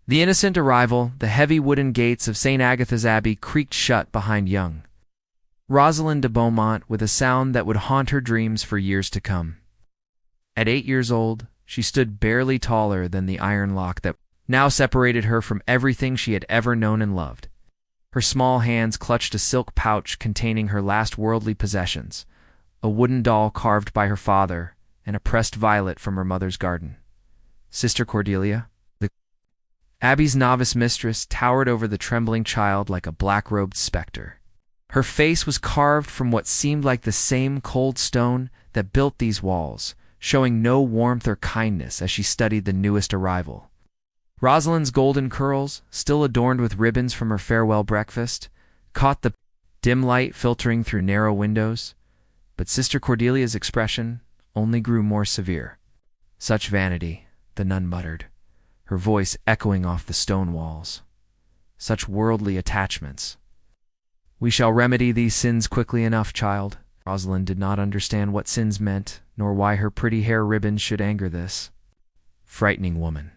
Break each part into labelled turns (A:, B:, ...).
A: The innocent arrival, the heavy wooden gates of St. Agatha's Abbey creaked shut behind young Rosalind de Beaumont with a sound that would haunt her dreams for years to come. At 8 years old, she stood barely taller than the iron lock that now separated her from everything she had ever known and loved. Her small hands clutched a silk pouch containing her last worldly possessions, a wooden doll carved by her father, and a pressed violet from her mother's garden. Sister Cordelia, the Abbey's novice mistress, towered over the trembling child like a black-robed specter. Her face was carved from what seemed like the same cold stone that built these walls, showing no warmth or kindness as she studied the newest arrival. Rosalind's golden curls, still adorned with ribbons from her farewell breakfast, caught the dim light filtering through narrow windows, but Sister Cordelia's expression only grew more severe. "Such vanity," the nun muttered, her voice echoing off the stone walls. "Such worldly attachments. We shall remedy these sins quickly enough, child." Rosalind did not understand what sins meant, nor why her pretty hair ribbons should anger this frightening woman.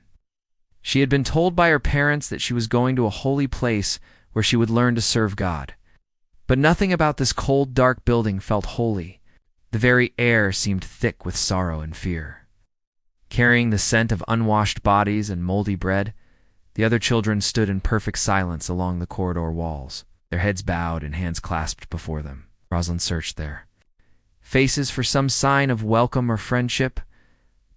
A: She had been told by her parents that she was going to a holy place where she would learn to serve God. But nothing about this cold, dark building felt holy. The very air seemed thick with sorrow and fear. Carrying the scent of unwashed bodies and moldy bread, the other children stood in perfect silence along the corridor walls, their heads bowed and hands clasped before them. Rosalind searched their faces for some sign of welcome or friendship,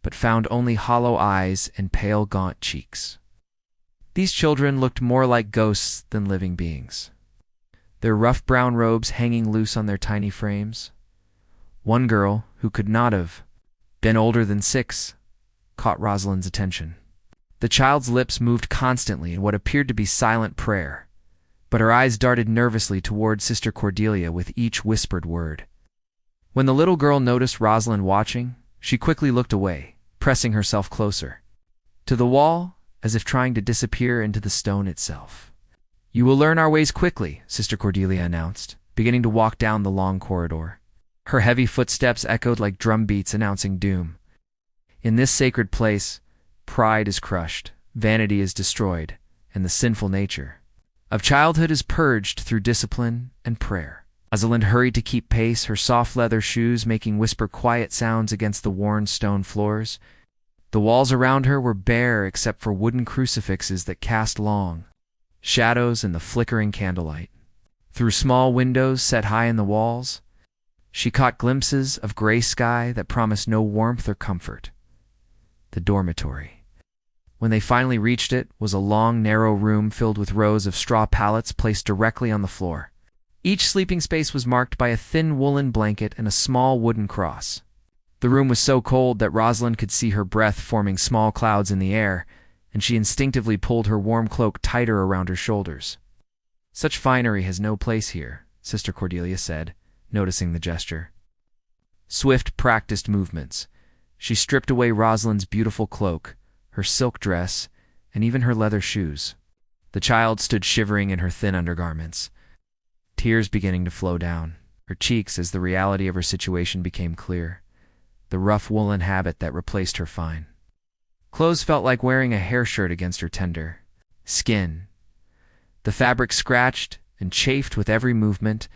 A: but found only hollow eyes and pale, gaunt cheeks. These children looked more like ghosts than living beings, their rough brown robes hanging loose on their tiny frames. One girl, who could not have been older than 6, caught Rosalind's attention. The child's lips moved constantly in what appeared to be silent prayer, but her eyes darted nervously toward Sister Cordelia with each whispered word. When the little girl noticed Rosalind watching, she quickly looked away, pressing herself closer to the wall, as if trying to disappear into the stone itself. "You will learn our ways quickly," Sister Cordelia announced, beginning to walk down the long corridor. Her heavy footsteps echoed like drum beats announcing doom. In this sacred place, pride is crushed, vanity is destroyed, and the sinful nature of childhood is purged through discipline and prayer. Rosalind hurried to keep pace, her soft leather shoes making whisper quiet sounds against the worn stone floors. The walls around her were bare except for wooden crucifixes that cast long shadows in the flickering candlelight. Through small windows set high in the walls, she caught glimpses of gray sky that promised no warmth or comfort. The dormitory. When they finally reached it, was a long, narrow room filled with rows of straw pallets placed directly on the floor. Each sleeping space was marked by a thin woolen blanket and a small wooden cross. The room was so cold that Rosalind could see her breath forming small clouds in the air, and she instinctively pulled her warm cloak tighter around her shoulders. "Such finery has no place here," Sister Cordelia said, noticing the gesture. Swift, practiced movements. She stripped away Rosalind's beautiful cloak, her silk dress, and even her leather shoes. The child stood shivering in her thin undergarments, tears beginning to flow down her cheeks as the reality of her situation became clear. The rough woolen habit that replaced her fine clothes felt like wearing a hair shirt against her tender skin. The fabric scratched and chafed with every movement,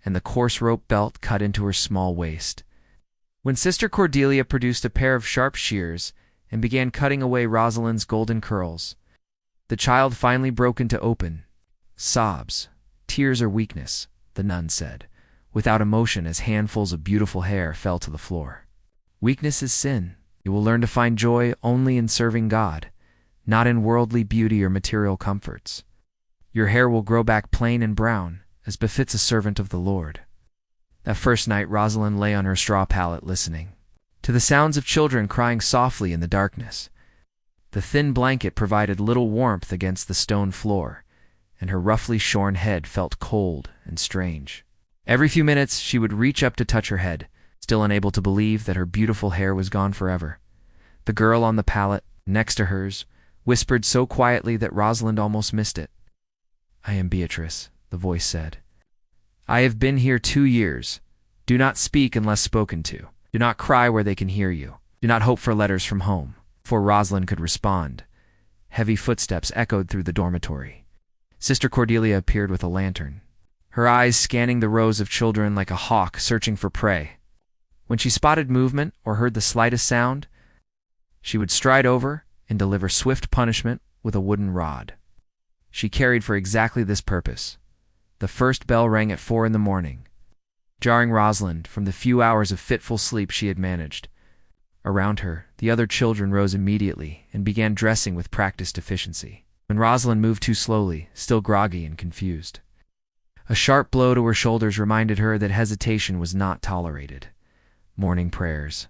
A: and the coarse rope belt cut into her small waist. When Sister Cordelia produced a pair of sharp shears and began cutting away Rosalind's golden curls, the child finally broke into open sobs. "Tears or weakness," the nun said, without emotion as handfuls of beautiful hair fell to the floor. "Weakness is sin. You will learn to find joy only in serving God, not in worldly beauty or material comforts. Your hair will grow back plain and brown, as befits a servant of the Lord." That first night, Rosalind lay on her straw pallet listening to the sounds of children crying softly in the darkness. The thin blanket provided little warmth against the stone floor, and her roughly shorn head felt cold and strange. Every few minutes she would reach up to touch her head, still unable to believe that her beautiful hair was gone forever. The girl on the pallet, next to hers, whispered so quietly that Rosalind almost missed it. "I am Beatrice," the voice said. "I have been here 2 years. Do not speak unless spoken to. Do not cry where they can hear you. Do not hope for letters from home." Before Rosalind could respond, Heavy footsteps echoed through the dormitory. Sister Cordelia appeared with a lantern, her eyes scanning the rows of children like a hawk searching for prey. When she spotted movement or heard the slightest sound, she would stride over and deliver swift punishment with a wooden rod. She carried for exactly this purpose. The first bell rang at 4 a.m, jarring Rosalind from the few hours of fitful sleep she had managed. Around her, the other children rose immediately and began dressing with practiced efficiency. When Rosalind moved too slowly, still groggy and confused, a sharp blow to her shoulders reminded her that hesitation was not tolerated. Morning prayers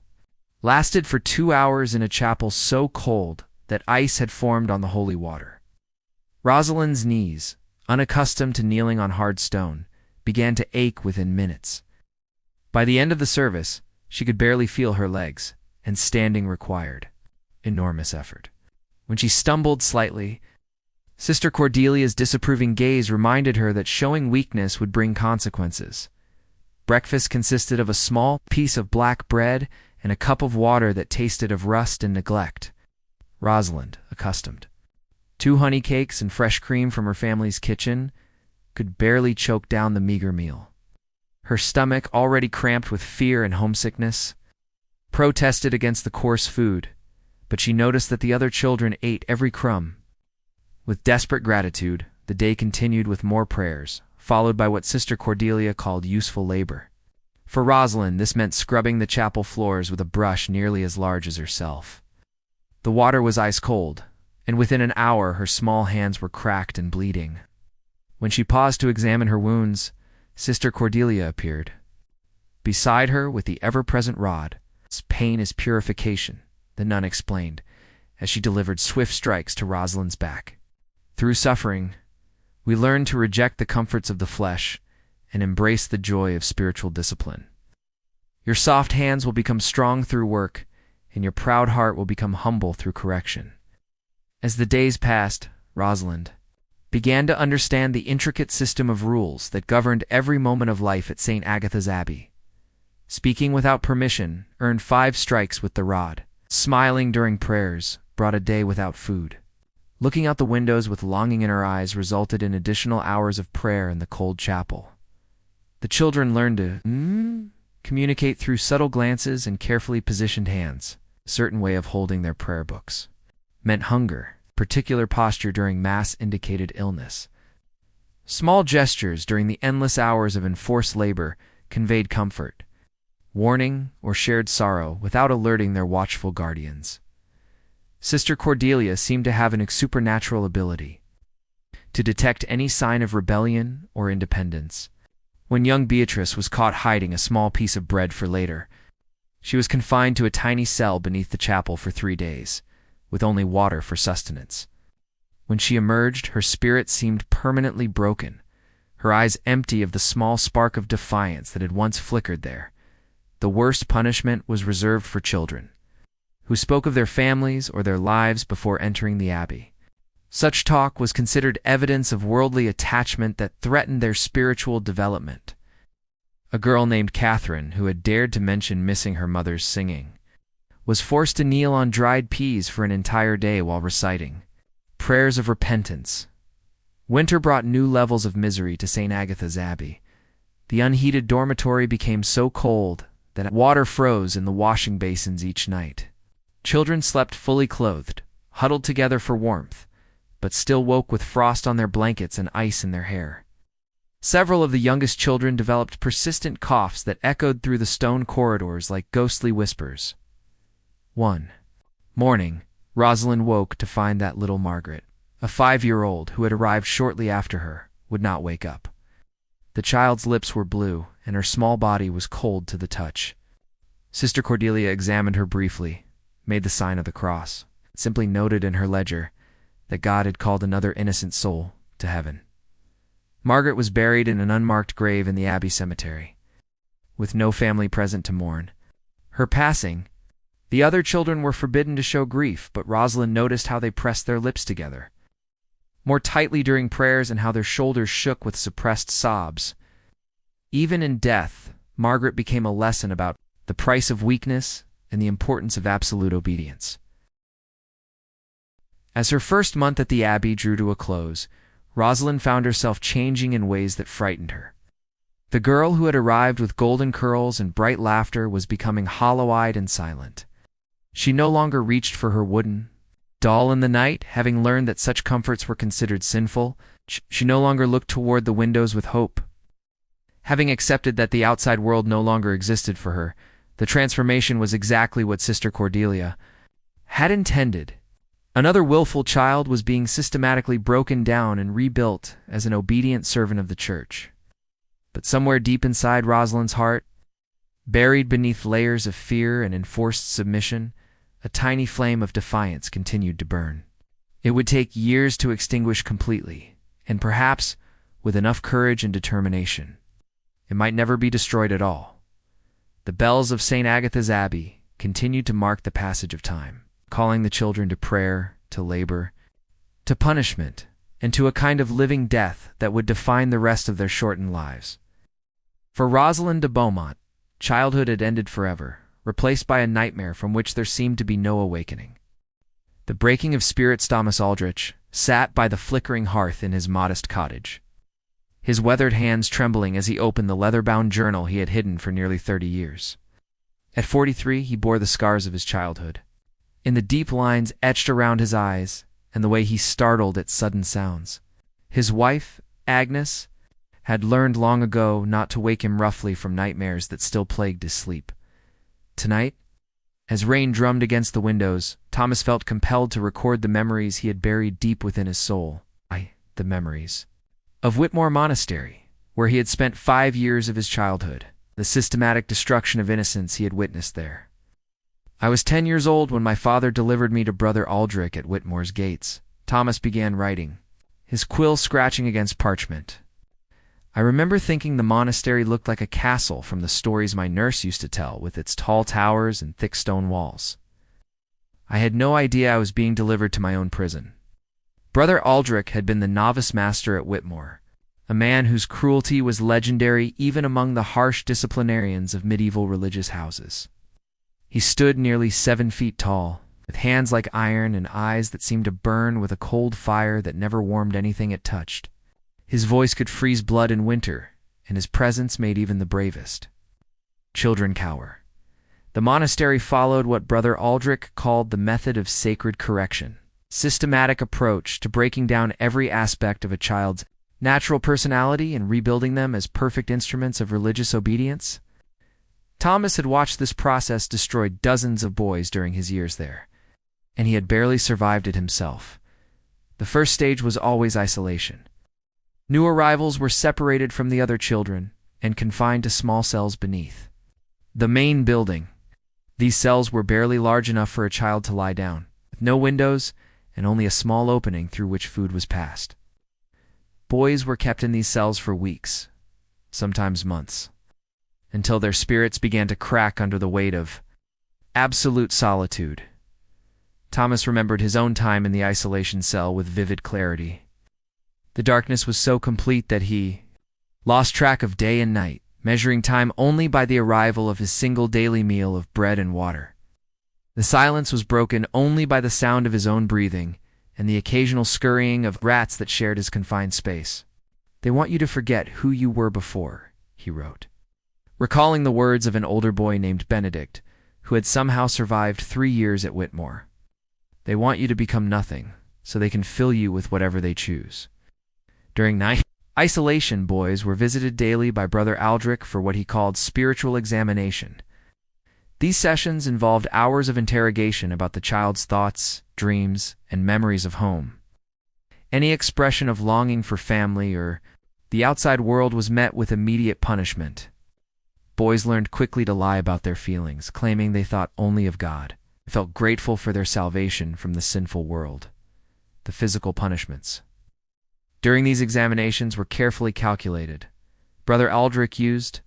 A: lasted for 2 hours in a chapel so cold that ice had formed on the holy water. Rosalind's knees, unaccustomed to kneeling on hard stone, began to ache within minutes. By the end of the service, she could barely feel her legs, and standing required enormous effort. When she stumbled slightly, Sister Cordelia's disapproving gaze reminded her that showing weakness would bring consequences. Breakfast consisted of a small piece of black bread and a cup of water that tasted of rust and neglect. Rosalind, accustomed 2 honey cakes and fresh cream from her family's kitchen, could barely choke down the meager meal. Her stomach, already cramped with fear and homesickness, protested against the coarse food, but she noticed that the other children ate every crumb. With desperate gratitude, the day continued with more prayers, followed by what Sister Cordelia called useful labor. For Rosalind, this meant scrubbing the chapel floors with a brush nearly as large as herself. The water was ice cold, and within an hour her small hands were cracked and bleeding. When she paused to examine her wounds, Sister Cordelia appeared. Beside her, with the ever-present rod, pain is purification, the nun explained, as she delivered swift strikes to Rosalind's back. Through suffering, we learn to reject the comforts of the flesh and embrace the joy of spiritual discipline. Your soft hands will become strong through work, and your proud heart will become humble through correction. As the days passed, Rosalind began to understand the intricate system of rules that governed every moment of life at St. Agatha's Abbey. Speaking without permission earned 5 strikes with the rod. Smiling during prayers brought a day without food. Looking out the windows with longing in her eyes resulted in additional hours of prayer in the cold chapel. The children learned to communicate through subtle glances and carefully positioned hands. A certain way of holding their prayer books meant hunger. Particular posture during Mass indicated illness. Small gestures during the endless hours of enforced labor conveyed comfort, warning, or shared sorrow without alerting their watchful guardians. Sister Cordelia seemed to have an supernatural ability to detect any sign of rebellion or independence. When young Beatrice was caught hiding a small piece of bread for later, she was confined to a tiny cell beneath the chapel for 3 days, with only water for sustenance. When she emerged, her spirit seemed permanently broken, her eyes empty of the small spark of defiance that had once flickered there. The worst punishment was reserved for children, who spoke of their families or their lives before entering the abbey. Such talk was considered evidence of worldly attachment that threatened their spiritual development. A girl named Catherine, who had dared to mention missing her mother's singing, was forced to kneel on dried peas for an entire day while reciting prayers of repentance. Winter brought new levels of misery to St. Agatha's Abbey. The unheated dormitory became so cold that water froze in the washing basins each night. Children slept fully clothed, huddled together for warmth, but still woke with frost on their blankets and ice in their hair. Several of the youngest children developed persistent coughs that echoed through the stone corridors like ghostly whispers. One morning, Rosalind woke to find that little Margaret, a 5-year-old who had arrived shortly after her, would not wake up. The child's lips were blue, and her small body was cold to the touch. Sister Cordelia examined her briefly, made the sign of the cross, and simply noted in her ledger that God had called another innocent soul to heaven. Margaret was buried in an unmarked grave in the Abbey cemetery, with no family present to mourn her passing. The other children were forbidden to show grief, but Rosalind noticed how they pressed their lips together more tightly during prayers and how their shoulders shook with suppressed sobs. Even in death, Margaret became a lesson about the price of weakness and the importance of absolute obedience. As her first month at the abbey drew to a close, Rosalind found herself changing in ways that frightened her. The girl who had arrived with golden curls and bright laughter was becoming hollow-eyed and silent. She no longer reached for her wooden doll in the night, having learned that such comforts were considered sinful. She no longer looked toward the windows with hope. Having accepted that the outside world no longer existed for her, the transformation was exactly what Sister Cordelia had intended. Another willful child was being systematically broken down and rebuilt as an obedient servant of the church. But somewhere deep inside Rosalind's heart, buried beneath layers of fear and enforced submission, a tiny flame of defiance continued to burn. It would take years to extinguish completely, and perhaps, with enough courage and determination, it might never be destroyed at all. The bells of St. Agatha's Abbey continued to mark the passage of time, calling the children to prayer, to labor, to punishment, and to a kind of living death that would define the rest of their shortened lives. For Rosalind de Beaumont, childhood had ended forever, replaced by a nightmare from which there seemed to be no awakening. The breaking of spirits. Thomas Aldrich sat by the flickering hearth in his modest cottage, his weathered hands trembling as he opened the leather-bound journal he had hidden for nearly 30 years. At 43, he bore the scars of his childhood, in the deep lines etched around his eyes and the way he startled at sudden sounds. His wife, Agnes, had learned long ago not to wake him roughly from nightmares that still plagued his sleep. Tonight, as rain drummed against the windows, Thomas felt compelled to record the memories he had buried deep within his soul. The memories of Whitmore Monastery, where he had spent 5 years of his childhood, the systematic destruction of innocence he had witnessed there. I was 10 years old when my father delivered me to Brother Aldrich at Whitmore's gates. Thomas began writing, his quill scratching against parchment. I remember thinking the monastery looked like a castle from the stories my nurse used to tell, with its tall towers and thick stone walls. I had no idea I was being delivered to my own prison. Brother Aldrich had been the novice master at Whitmore, a man whose cruelty was legendary even among the harsh disciplinarians of medieval religious houses. He stood nearly 7 feet tall, with hands like iron and eyes that seemed to burn with a cold fire that never warmed anything it touched. His voice could freeze blood in winter, and his presence made even the bravest children cower. The monastery followed what Brother Aldrich called the method of sacred correction, systematic approach to breaking down every aspect of a child's natural personality and rebuilding them as perfect instruments of religious obedience. Thomas had watched this process destroy dozens of boys during his years there, and he had barely survived it himself. The first stage was always isolation. New arrivals were separated from the other children and confined to small cells beneath the main building. These cells were barely large enough for a child to lie down, with no windows and only a small opening through which food was passed. Boys were kept in these cells for weeks, sometimes months, until their spirits began to crack under the weight of absolute solitude. Thomas remembered his own time in the isolation cell with vivid clarity. The darkness was so complete that he lost track of day and night, measuring time only by the arrival of his single daily meal of bread and water. The silence was broken only by the sound of his own breathing and the occasional scurrying of rats that shared his confined space. "They want you to forget who you were before," he wrote, recalling the words of an older boy named Benedict, who had somehow survived 3 years at Whitmore. "They want you to become nothing, so they can fill you with whatever they choose." During night isolation, boys were visited daily by Brother Aldrich for what he called spiritual examination. These sessions involved hours of interrogation about the child's thoughts, dreams, and memories of home. Any expression of longing for family or the outside world was met with immediate punishment. Boys learned quickly to lie about their feelings, claiming they thought only of God, felt grateful for their salvation from the sinful world. The physical punishments during these examinations were carefully calculated. Brother Aldrich used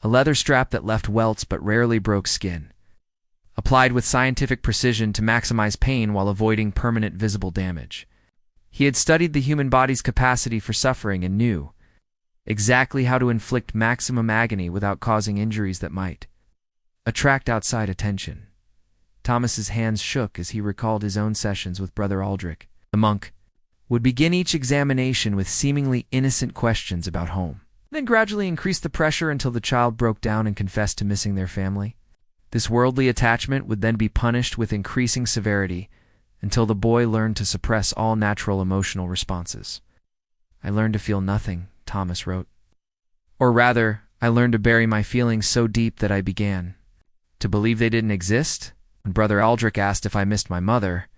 A: a leather strap that left welts but rarely broke skin, applied with scientific precision to maximize pain while avoiding permanent visible damage. He had studied the human body's capacity for suffering and knew exactly how to inflict maximum agony without causing injuries that might attract outside attention. Thomas's hands shook as he recalled his own sessions with Brother Aldrich. The monk would begin each examination with seemingly innocent questions about home, then gradually increase the pressure until the child broke down and confessed to missing their family. This worldly attachment would then be punished with increasing severity until the boy learned to suppress all natural emotional responses. "I learned to feel nothing," Thomas wrote. Or rather, I learned to bury my feelings so deep that I began to believe they didn't exist. When Brother Aldrich asked if I missed my mother,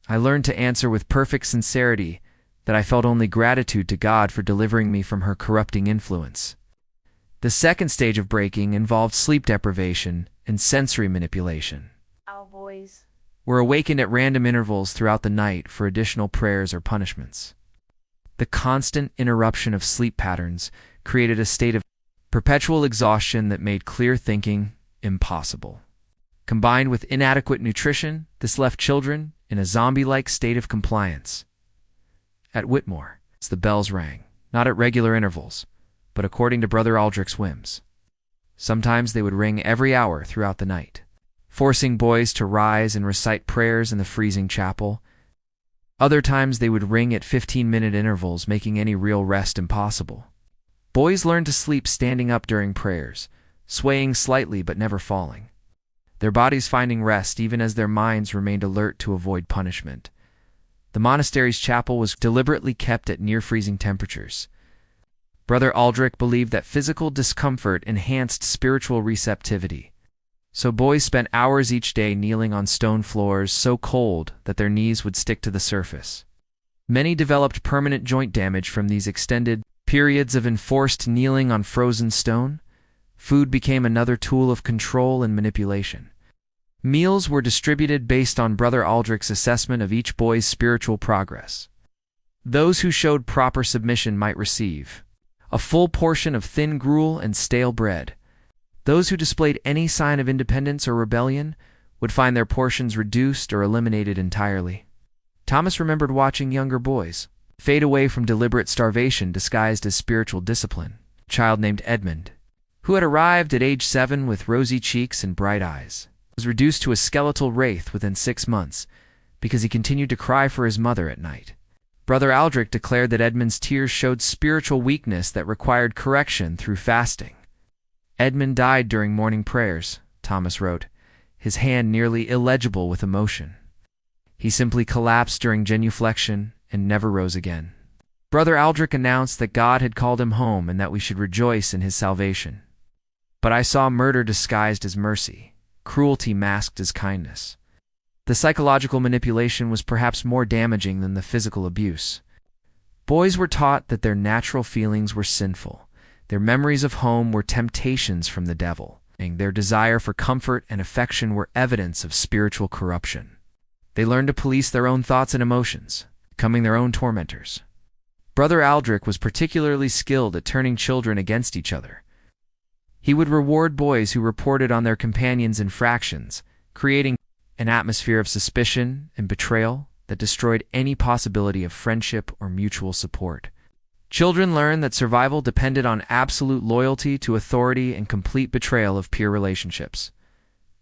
A: I learned to answer with perfect sincerity that I felt only gratitude to God for delivering me from her corrupting influence. The second stage of breaking involved sleep deprivation and sensory manipulation.
B: Our boys
A: Were awakened at random intervals throughout the night for additional prayers or punishments. The constant interruption of sleep patterns created a state of perpetual exhaustion that made clear thinking impossible. Combined with inadequate nutrition, this left children in a zombie-like state of compliance. At Whitmore, the bells rang, not at regular intervals, but according to Brother Aldrich's whims. Sometimes they would ring every hour throughout the night, forcing boys to rise and recite prayers in the freezing chapel. Other times they would ring at 15-minute intervals, making any real rest impossible. Boys learned to sleep standing up during prayers, swaying slightly but never falling, their bodies finding rest even as their minds remained alert to avoid punishment. The monastery's chapel was deliberately kept at near-freezing temperatures. Brother Aldrich believed that physical discomfort enhanced spiritual receptivity, so boys spent hours each day kneeling on stone floors so cold that their knees would stick to the surface. Many developed permanent joint damage from these extended periods of enforced kneeling on frozen stone. Food became another tool of control and manipulation. Meals were distributed based on Brother Aldrich's assessment of each boy's spiritual progress. Those who showed proper submission might receive a full portion of thin gruel and stale bread. Those who displayed any sign of independence or rebellion would find their portions reduced or eliminated entirely. Thomas remembered watching younger boys fade away from deliberate starvation disguised as spiritual discipline. A child named Edmund, who had arrived at age 7 with rosy cheeks and bright eyes, was reduced to a skeletal wraith within 6 months because he continued to cry for his mother at night. Brother Aldrich declared that Edmund's tears showed spiritual weakness that required correction through fasting. Edmund died during morning prayers, Thomas wrote, his hand nearly illegible with emotion. He simply collapsed during genuflection and never rose again. Brother Aldrich announced that God had called him home and that we should rejoice in his salvation. But I saw murder disguised as mercy, cruelty masked as kindness. The psychological manipulation was perhaps more damaging than the physical abuse. Boys were taught that their natural feelings were sinful, their memories of home were temptations from the devil, and their desire for comfort and affection were evidence of spiritual corruption. They learned to police their own thoughts and emotions, becoming their own tormentors. Brother Aldrich was particularly skilled at turning children against each other. He would reward boys who reported on their companions' infractions, creating an atmosphere of suspicion and betrayal that destroyed any possibility of friendship or mutual support. Children learned that survival depended on absolute loyalty to authority and complete betrayal of peer relationships.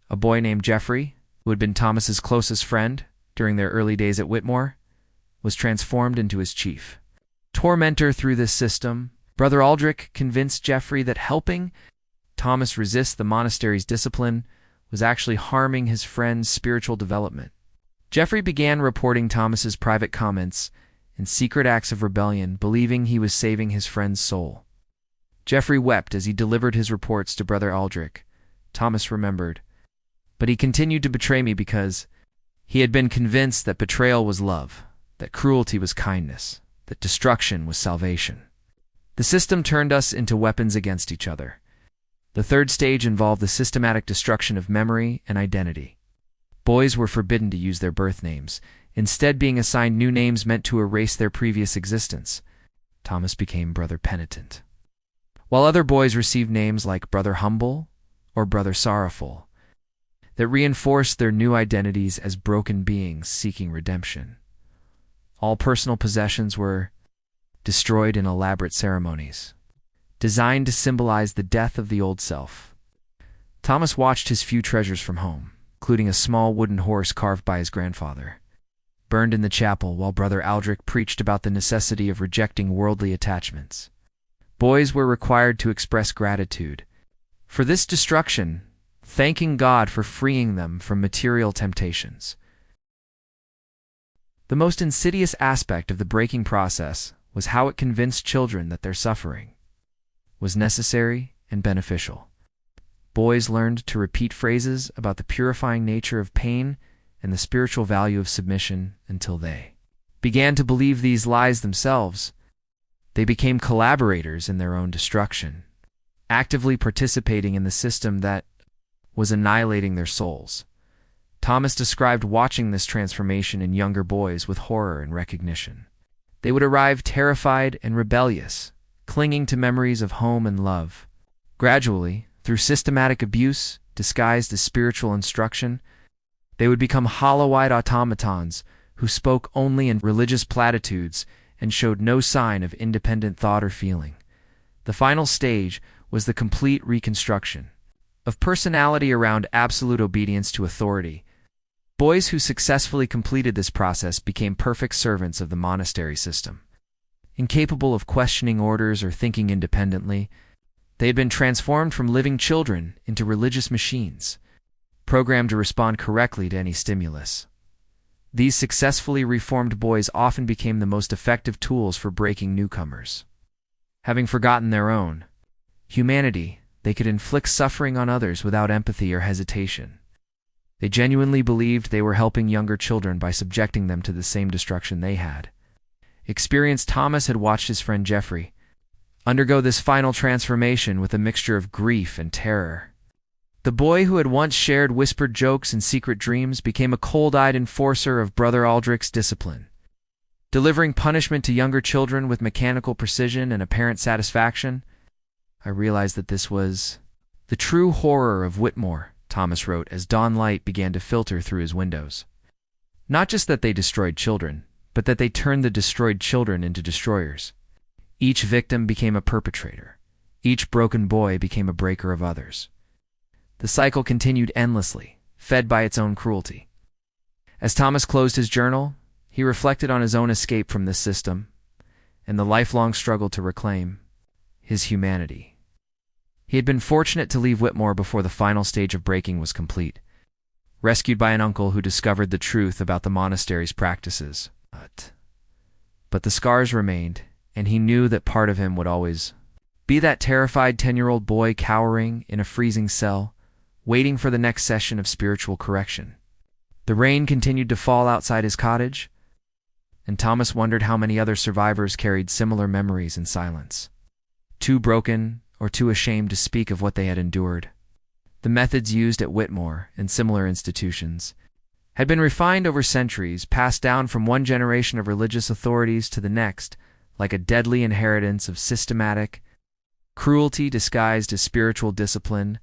A: A boy named Jeffrey, who had been Thomas's closest friend during their early days at Whitmore, was transformed into his chief tormentor through this system. Brother Aldrich convinced Jeffrey that helping Thomas resist the monastery's discipline was actually harming his friend's spiritual development. Jeffrey began reporting Thomas's private comments and secret acts of rebellion, believing he was saving his friend's soul. Jeffrey wept as he delivered his reports to Brother Aldrich, Thomas remembered, but he continued to betray me because he had been convinced that betrayal was love, that cruelty was kindness, that destruction was salvation. The system turned us into weapons against each other. The third stage involved the systematic destruction of memory and identity. Boys were forbidden to use their birth names, instead being assigned new names meant to erase their previous existence. Thomas became Brother Penitent, while other boys received names like Brother Humble or Brother Sorrowful that reinforced their new identities as broken beings seeking redemption. All personal possessions were destroyed in elaborate ceremonies, designed to symbolize the death of the old self. Thomas watched his few treasures from home, including a small wooden horse carved by his grandfather. burned in the chapel while Brother Aldrich preached about the necessity of rejecting worldly attachments. Boys were required to express gratitude for this destruction, thanking God for freeing them from material temptations. The most insidious aspect of the breaking process was how it convinced children that their suffering was necessary and beneficial. Boys learned to repeat phrases about the purifying nature of pain and the spiritual value of submission until they began to believe these lies themselves. They became collaborators in their own destruction, actively participating in the system that was annihilating their souls. Thomas described watching this transformation in younger boys with horror and recognition. They would arrive terrified and rebellious, clinging to memories of home and love. Gradually, through systematic abuse disguised as spiritual instruction, they would become hollow-eyed automatons who spoke only in religious platitudes and showed no sign of independent thought or feeling. The final stage was the complete reconstruction of personality around absolute obedience to authority. Boys who successfully completed this process became perfect servants of the monastery system. Incapable of questioning orders or thinking independently, they had been transformed from living children into religious machines, programmed to respond correctly to any stimulus. These successfully reformed boys often became the most effective tools for breaking newcomers. Having forgotten their own humanity, they could inflict suffering on others without empathy or hesitation. They genuinely believed they were helping younger children by subjecting them to the same destruction they had. Experienced Thomas had watched his friend Jeffrey undergo this final transformation with a mixture of grief and terror. The boy who had once shared whispered jokes and secret dreams became a cold-eyed enforcer of Brother Aldrich's discipline. Delivering punishment to younger children with mechanical precision and apparent satisfaction, I realized that this was the true horror of Whitmore, Thomas wrote as dawn light began to filter through his windows. Not just that they destroyed children, but that they turned the destroyed children into destroyers. Each victim became a perpetrator. Each broken boy became a breaker of others. The cycle continued endlessly, fed by its own cruelty. As Thomas closed his journal, he reflected on his own escape from this system and the lifelong struggle to reclaim his humanity. He had been fortunate to leave Whitmore before the final stage of breaking was complete, rescued by an uncle who discovered the truth about the monastery's practices. But the scars remained, and he knew that part of him would always be that terrified 10-year-old boy cowering in a freezing cell, waiting for the next session of spiritual correction. The rain continued to fall outside his cottage, and Thomas wondered how many other survivors carried similar memories in silence, too broken or too ashamed to speak of what they had endured. The methods used at Whitmore and similar institutions had been refined over centuries, passed down from one generation of religious authorities to the next, like a deadly inheritance of systematic cruelty disguised as spiritual discipline.